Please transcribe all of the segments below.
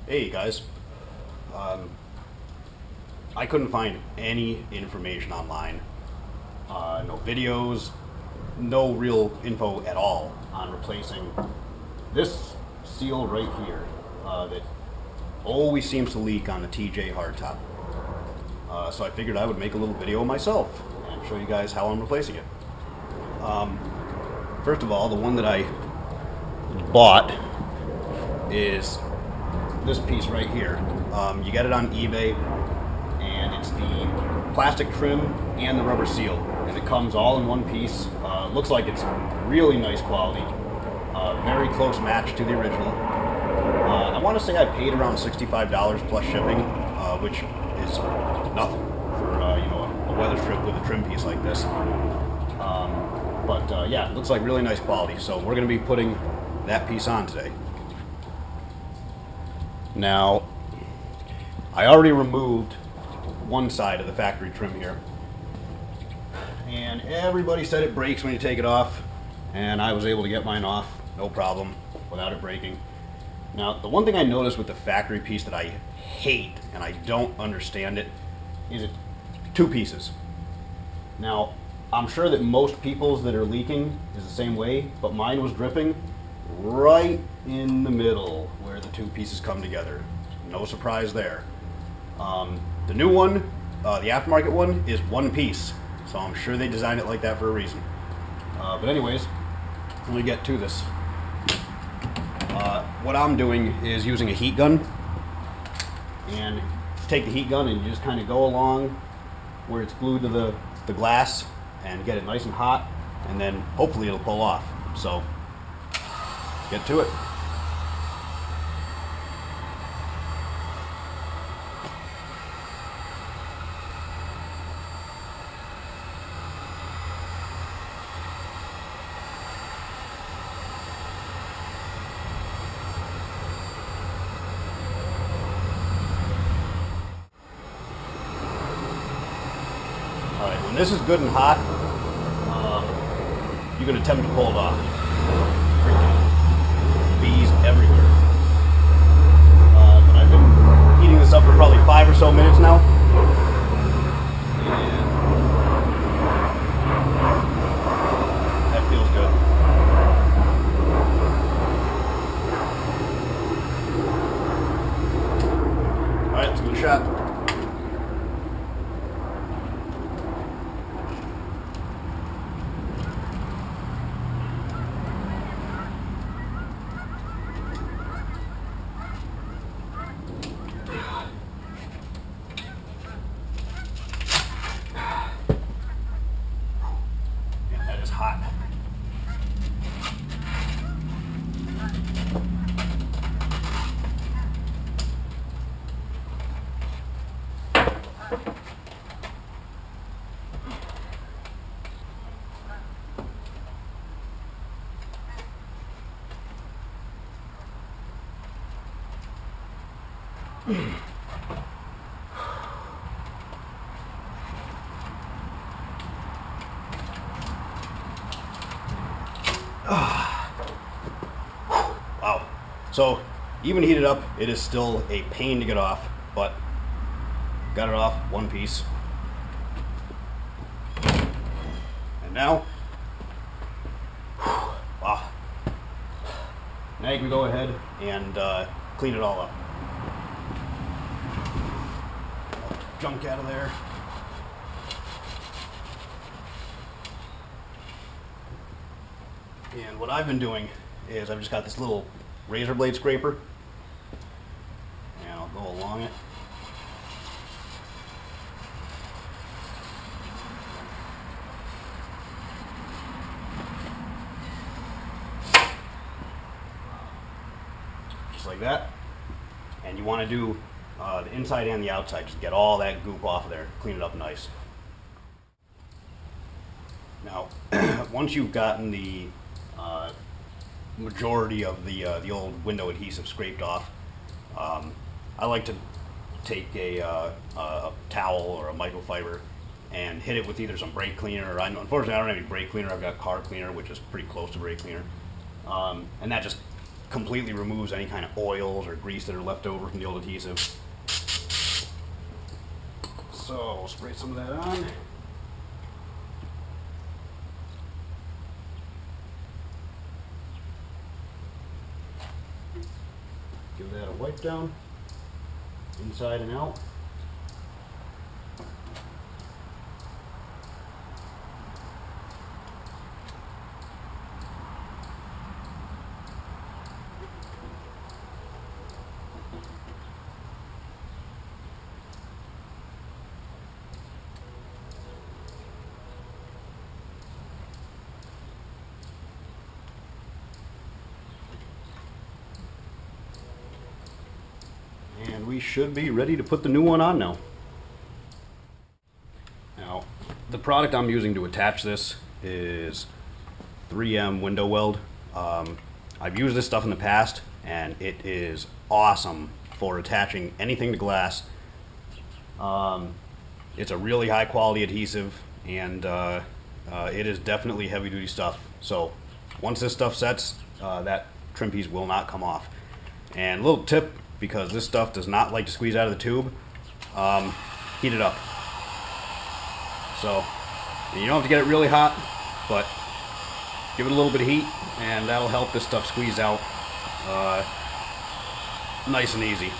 Hey guys, I couldn't find any information online, no videos, no real info at all on replacing this seal right here that always seems to leak on the TJ hardtop. So I figured I would make a little video myself and show you guys how I'm replacing it. First of all, the one that I bought is this piece right here. You get it on eBay, and it's the plastic trim and the rubber seal, and it comes all in one piece. Looks like it's really nice quality, very close match to the original. I want to say I paid around $65 plus shipping, which is nothing for a weather strip with a trim piece like this. But yeah, it looks like really nice quality. So we're going to be putting that piece on today. Now, I already removed one side of the factory trim here, and everybody said it breaks when you take it off, and I was able to get mine off, no problem, without it breaking. Now, the one thing I noticed with the factory piece that I hate, and I don't understand it, is it's two pieces. Now, I'm sure that most people's that are leaking is the same way, but mine was dripping right in the middle where the two pieces come together. No surprise there. The new one, the aftermarket one, is one piece, so I'm sure they designed it like that for a reason. But anyways, let me get to this. What I'm doing is using a heat gun, and take the heat gun and you just kind of go along where it's glued to the glass and get it nice and hot, and then hopefully it'll pull off. So get to it. Alright, when this is good and hot, you can attempt to pull it off. Freaking bees everywhere. But I've been heating this up for probably 5 or so minutes now. And that feels good. Alright, let's give it a shot. Hot. Wow. So even heated up, it is still a pain to get off, but got it off one piece. And now, wow. Now you can go ahead and clean it all up. Junk out of there. And what I've been doing is I've just got this little razor blade scraper, and I'll go along it. Just like that. And you want to do the inside and the outside, just get all that goop off of there, clean it up nice. Now, once you've gotten the majority of the old window adhesive scraped off, I like to take a towel or a microfiber and hit it with either some brake cleaner, or unfortunately I don't have any brake cleaner. I've got car cleaner, which is pretty close to brake cleaner, and that just completely removes any kind of oils or grease that are left over from the old adhesive. So we'll spray some of that on. Give that a wipe down, inside and out. And we should be ready to put the new one on now. Now, the product I'm using to attach this is 3M window weld. I've used this stuff in the past, and it is awesome for attaching anything to glass. It's a really high quality adhesive, and it is definitely heavy duty stuff. So once this stuff sets, that trim piece will not come off. And a little tip, because this stuff does not like to squeeze out of the tube, heat it up. So you don't have to get it really hot, but give it a little bit of heat, and that'll help this stuff squeeze out nice and easy.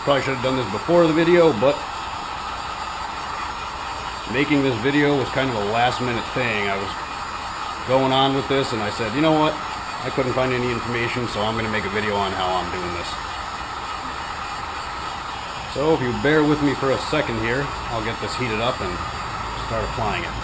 Probably should have done this before the video, but making this video was kind of a last minute thing. I was going on with this, and I said, you know what, I couldn't find any information, so I'm going to make a video on how I'm doing this. So if you bear with me for a second here, I'll get this heated up and start applying it.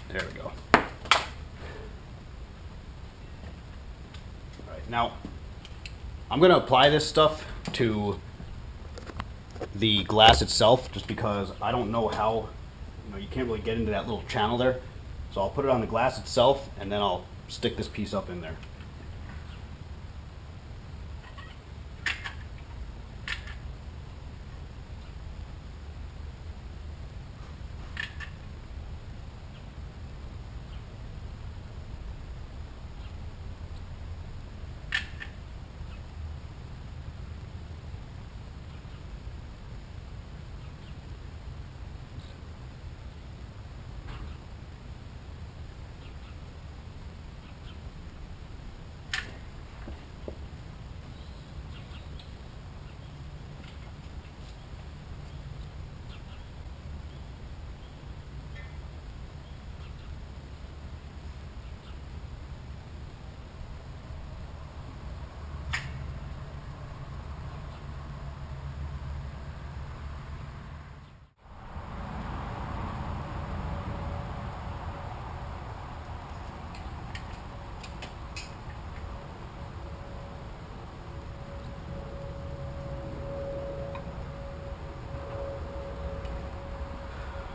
There we go. Alright, now I'm going to apply this stuff to the glass itself, just because I don't know how, you can't really get into that little channel there. So I'll put it on the glass itself, and then I'll stick this piece up in there.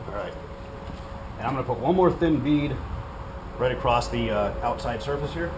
Alright, and I'm going to put one more thin bead right across the outside surface here.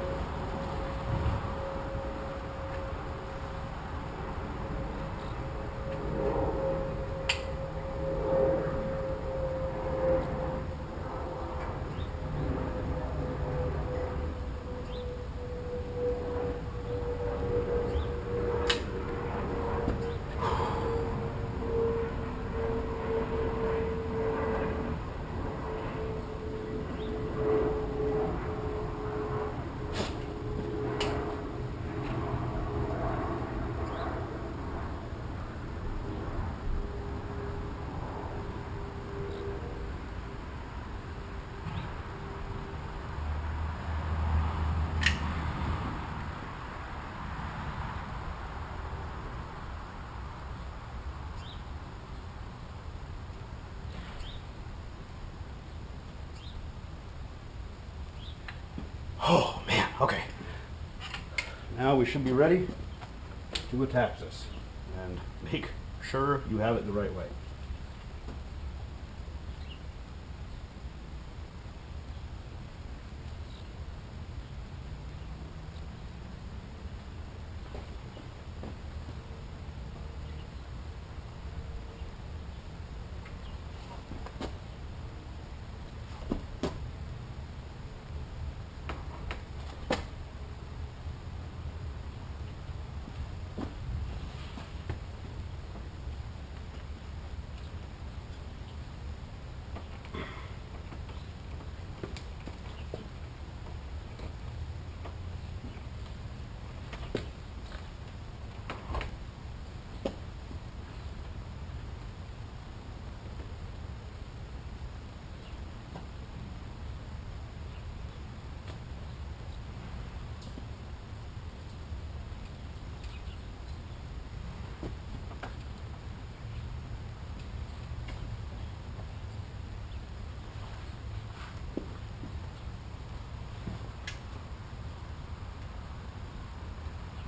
Oh man, okay. Now we should be ready to attach this and make sure you have it the right way.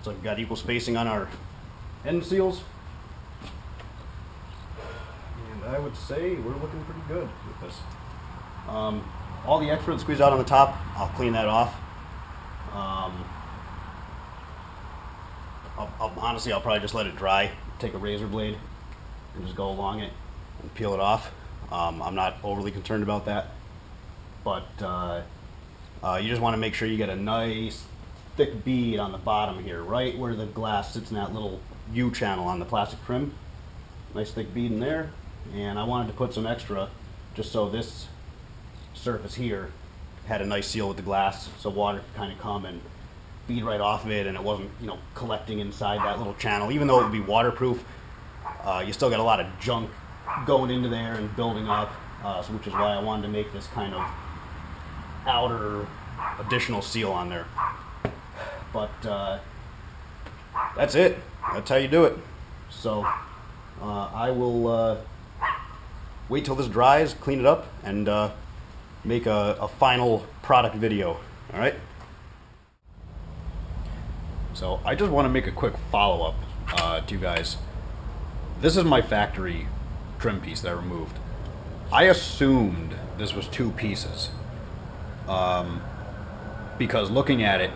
So we've got equal spacing on our end seals. And I would say we're looking pretty good with this. All the extra that's squeezed out on the top, I'll clean that off. Honestly, I'll probably just let it dry, take a razor blade, and just go along it and peel it off. I'm not overly concerned about that. But you just want to make sure you get a nice thick bead on the bottom here, right where the glass sits in that little U channel on the plastic trim. Nice thick bead in there. And I wanted to put some extra just so this surface here had a nice seal with the glass, so water could kind of come and bead right off of it, and it wasn't, you know, collecting inside that little channel. Even though it would be waterproof, you still got a lot of junk going into there and building up, which is why I wanted to make this kind of outer additional seal on there. But that's it. That's how you do it. So I will wait till this dries, clean it up, and make a final product video. All right? So I just want to make a quick follow-up to you guys. This is my factory trim piece that I removed. I assumed this was 2 pieces because looking at it,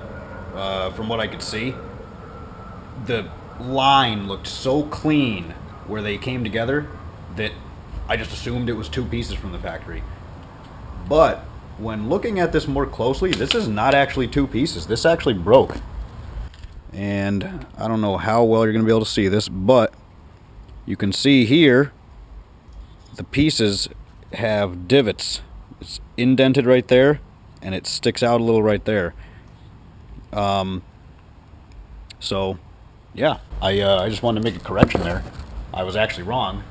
from what I could see, the line looked so clean where they came together that I just assumed it was 2 pieces from the factory. But when looking at this more closely, this is not actually 2 pieces. This actually broke. And I don't know how well you're going to be able to see this, but you can see here the pieces have divots. It's indented right there, and it sticks out a little right there. So yeah, I just wanted to make a correction there. I was actually wrong.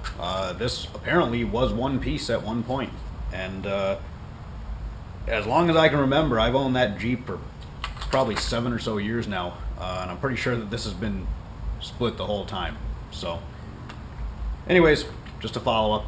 This apparently was 1 piece at one point, and as long as I can remember, I've owned that Jeep for probably 7 or so years now, and I'm pretty sure that this has been split the whole time. So anyways, just a follow-up.